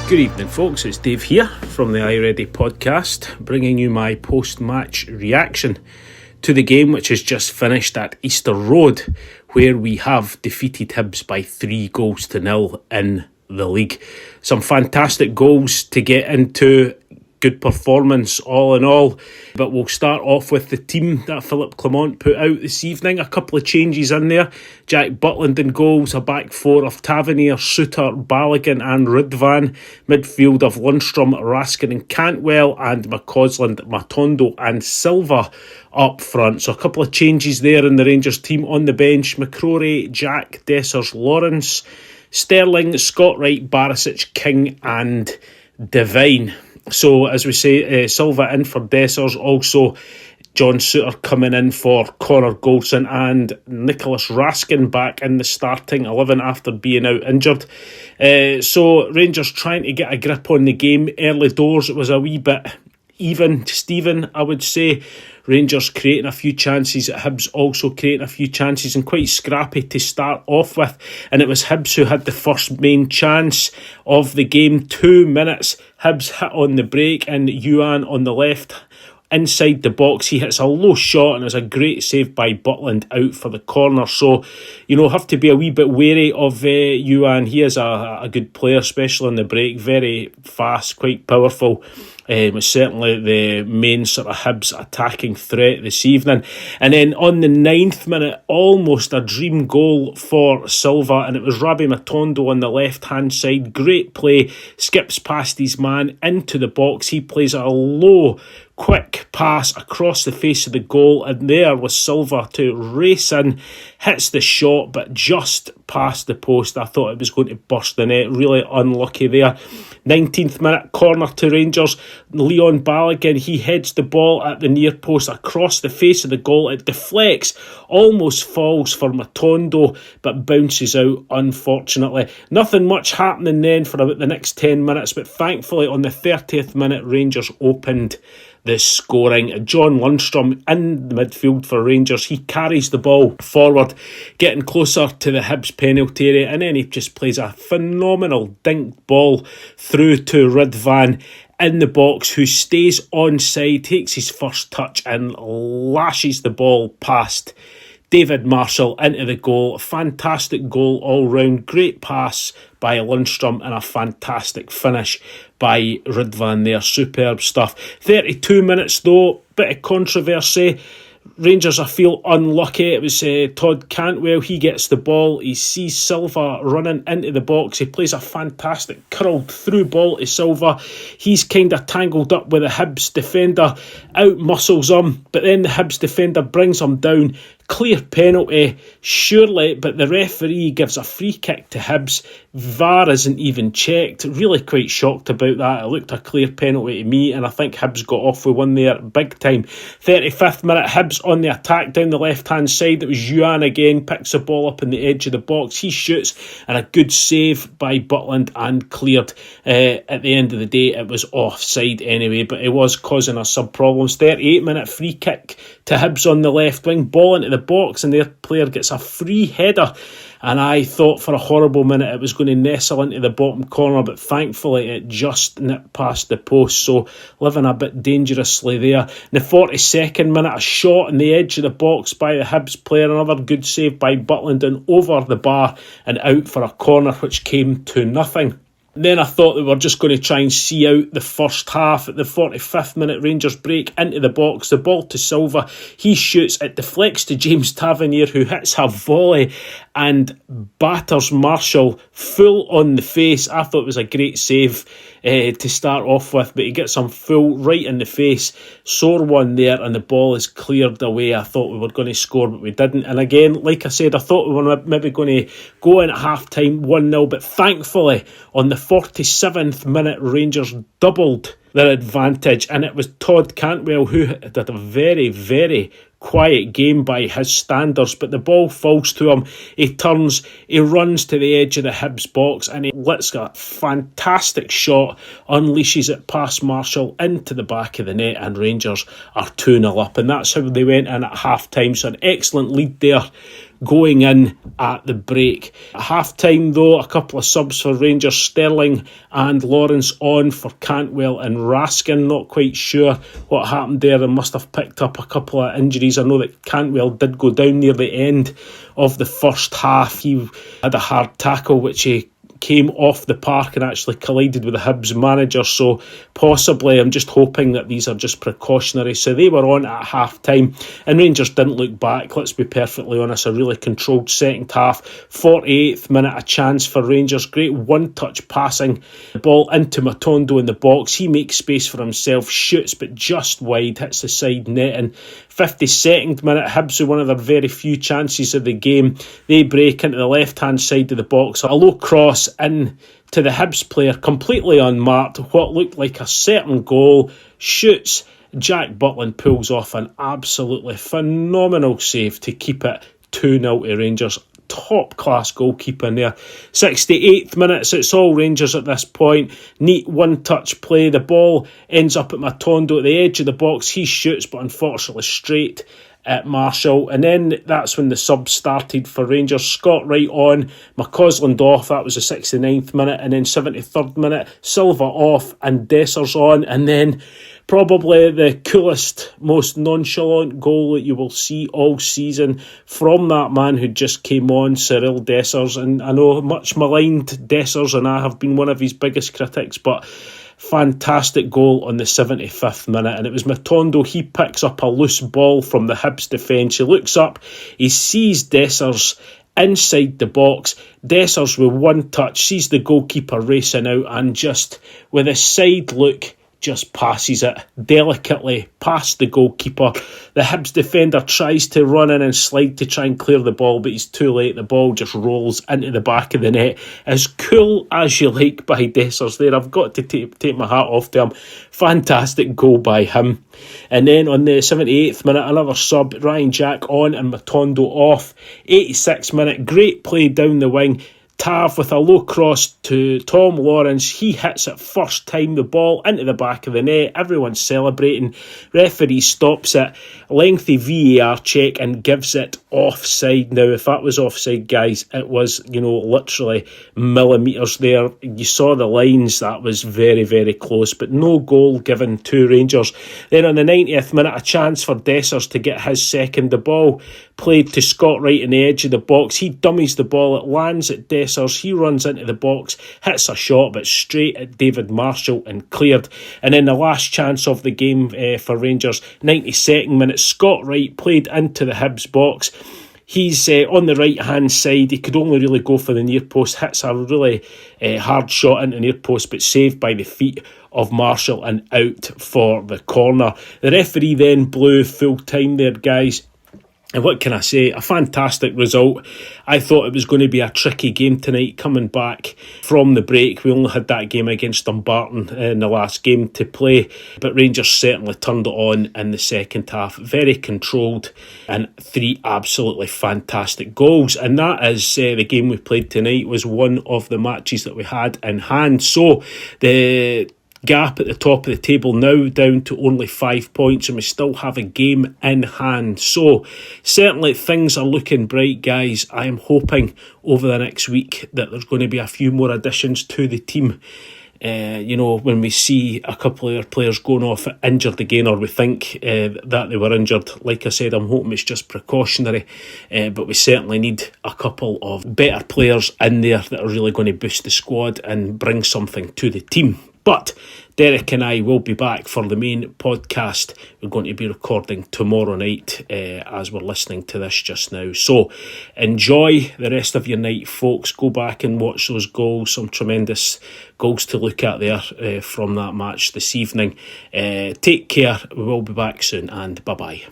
Good evening, folks. It's Dave here from the iReady podcast, bringing you my post-match reaction to the game which has just finished at Easter Road, where we have defeated Hibs by 3-0 in the league. Some fantastic goals to get into. Good performance all in all, but we'll start off with the team that Philippe Clement put out this evening. A couple of changes in there. Jack Butland in goals, a back four of Tavernier, Suter, Balogun and Ridvan. Midfield of Lundstrom, Raskin and Cantwell, and McCausland, Matondo and Silva up front. So a couple of changes there in the Rangers team. On the bench, McCrory, Jack, Dessers, Lawrence, Sterling, Scott Wright, Barisic, King and Devine. So, as we say, Silva in for Dessers, also John Suter coming in for Connor Goldson, and Nicholas Raskin back in the starting 11 after being out injured. So, Rangers trying to get a grip on the game. Early doors, it was a wee bit even, Stephen, I would say. Rangers creating a few chances, at Hibs also creating a few chances, and quite scrappy to start off with. And it was Hibs who had the first main chance of the game. 2 minutes, Hibs hit on the break, and Yuan on the left inside the box, he hits a low shot, and it was a great save by Butland out for the corner. So, have to be a wee bit wary of Yuan. He is a good player, especially on the break, very fast, quite powerful. Was certainly the main sort of Hibs attacking threat this evening. And then on the 9th minute, almost a dream goal for Silva, and it was Rabbi Matondo on the left-hand side. Great play, skips past his man into the box. He plays a low, quick pass across the face of the goal, and there was Silva to race in, hits the shot, but just past the post. I thought it was going to burst the net. Really unlucky there. 19th minute, corner to Rangers. Leon Balogun, he heads the ball at the near post across the face of the goal. It deflects, almost falls for Matondo, but bounces out, unfortunately. Nothing much happening then for about the next 10 minutes, but thankfully on the 30th minute, Rangers opened the scoring. John Lundstrom in the midfield for Rangers. He carries the ball forward, getting closer to the Hibs penalty area, and then he just plays a phenomenal dink ball through to Ridvan in the box, who stays onside, takes his first touch and lashes the ball past David Marshall into the goal. Fantastic goal all round. Great pass by Lundstrom and a fantastic finish by Ridvan there. Superb stuff. 32 minutes though, bit of controversy. Rangers, I feel, unlucky. It was Todd Cantwell. He gets the ball. He sees Silva running into the box. He plays a fantastic curled through ball to Silva. He's kind of tangled up with the Hibs defender, out muscles him, but then the Hibs defender brings him down. Clear penalty, surely, but the referee gives a free kick to Hibs. VAR isn't even checked. Really quite shocked about that. It looked a clear penalty to me, and I think Hibs got off with one there big time. 35th minute, Hibs on the attack down the left-hand side. It was Yuan again, picks the ball up in the edge of the box. He shoots, and a good save by Butland and cleared. At the end of the day, it was offside anyway, but it was causing us some problems. 38-minute free kick to Hibs on the left wing, ball into the box, and their player gets a free header, and I thought for a horrible minute it was going to nestle into the bottom corner, but thankfully it just nipped past the post, so living a bit dangerously there. In the 42nd minute, a shot in the edge of the box by the Hibs player, another good save by Butland, and over the bar and out for a corner which came to nothing. Then I thought they were just going to try and see out the first half. At the 45th minute, Rangers break into the box. The ball to Silva. He shoots. It deflects to James Tavernier, who hits a volley and batters Marshall full on the face. I thought it was a great save to start off with, but he gets him full right in the face. Sore one there, and the ball is cleared away. I thought we were going to score, but we didn't. And again, like I said, I thought we were maybe going to go in at half-time 1-0, but thankfully on the 47th minute, Rangers doubled their advantage, and it was Todd Cantwell who did a very, very quiet game by his standards, but the ball falls to him. He turns, he runs to the edge of the Hibs box, and he lets a fantastic shot, unleashes it past Marshall into the back of the net, and Rangers are 2-0 up, and that's how they went in at half time. So an excellent lead there going in at the break. At half-time though, a couple of subs for Rangers, Sterling and Lawrence on for Cantwell and Raskin. Not quite sure what happened there. They must have picked up a couple of injuries. I know that Cantwell did go down near the end of the first half. He had a hard tackle which he came off the park and actually collided with the Hibs manager, so possibly I'm just hoping that these are just precautionary. So they were on at half time and Rangers didn't look back. Let's be perfectly honest, a really controlled second half. 48th minute, a chance for Rangers, great one touch passing, the ball into Matondo in the box. He makes space for himself, shoots but just wide, hits the side net. And 52nd minute, Hibs with one of their very few chances of the game, they break into the left hand side of the box, a low cross in to the Hibs player, completely unmarked. What looked like a certain goal, shoots. Jack Butland pulls off an absolutely phenomenal save to keep it 2-0 to Rangers. Top class goalkeeping there. 68th minute, it's all Rangers at this point. Neat one touch play, the ball ends up at Matondo at the edge of the box. He shoots but unfortunately straight at Marshall, and then that's when the subs started for Rangers. Scott Wright on, McCausland off, that was the 69th minute, and then 73rd minute, Silva off and Dessers on, and then probably the coolest, most nonchalant goal that you will see all season from that man who just came on, Cyril Dessers. And I know much maligned Dessers, and I have been one of his biggest critics, but fantastic goal on the 75th minute. And it was Matondo, he picks up a loose ball from the Hibs defence. He looks up, he sees Dessers inside the box. Dessers with one touch sees the goalkeeper racing out and just with a side look just passes it delicately past the goalkeeper. The Hibs defender tries to run in and slide to try and clear the ball, but he's too late. The ball just rolls into the back of the net. As cool as you like by Dessers there. I've got to take my hat off to him. Fantastic goal by him. And then on the 78th minute, another sub, Ryan Jack on and Matondo off. 86th minute, great play down the wing. Tav with a low cross to Tom Lawrence. He hits it first time, the ball into the back of the net. Everyone's celebrating. Referee stops it. Lengthy VAR check and gives it offside. Now, if that was offside, guys, it was, literally millimetres there. You saw the lines. That was very, very close, but no goal given to Rangers. Then on the 90th minute, a chance for Dessers to get his second. The ball played to Scott Wright in the edge of the box. He dummies the ball. It lands at Dessers. He runs into the box, hits a shot, but straight at David Marshall and cleared. And then the last chance of the game for Rangers, 92nd minute, Scott Wright played into the Hibs box. He's on the right-hand side. He could only really go for the near post. Hits a really hard shot into the near post, but saved by the feet of Marshall and out for the corner. The referee then blew full time there, guys. And what can I say? A fantastic result. I thought it was going to be a tricky game tonight coming back from the break. We only had that game against Dumbarton in the last game to play, but Rangers certainly turned it on in the second half. Very controlled and 3 absolutely fantastic goals. And that is the game we played tonight was one of the matches that we had in hand. So the gap at the top of the table now down to only 5 points, and we still have a game in hand. So certainly things are looking bright, guys. I am hoping over the next week that there's going to be a few more additions to the team. When we see a couple of our players going off injured again, or we think that they were injured, like I said, I'm hoping it's just precautionary, but we certainly need a couple of better players in there that are really going to boost the squad and bring something to the team. But Derek and I will be back for the main podcast. We're going to be recording tomorrow night as we're listening to this just now. So enjoy the rest of your night, folks. Go back and watch those goals. Some tremendous goals to look at there from that match this evening. Take care. We will be back soon, and bye-bye.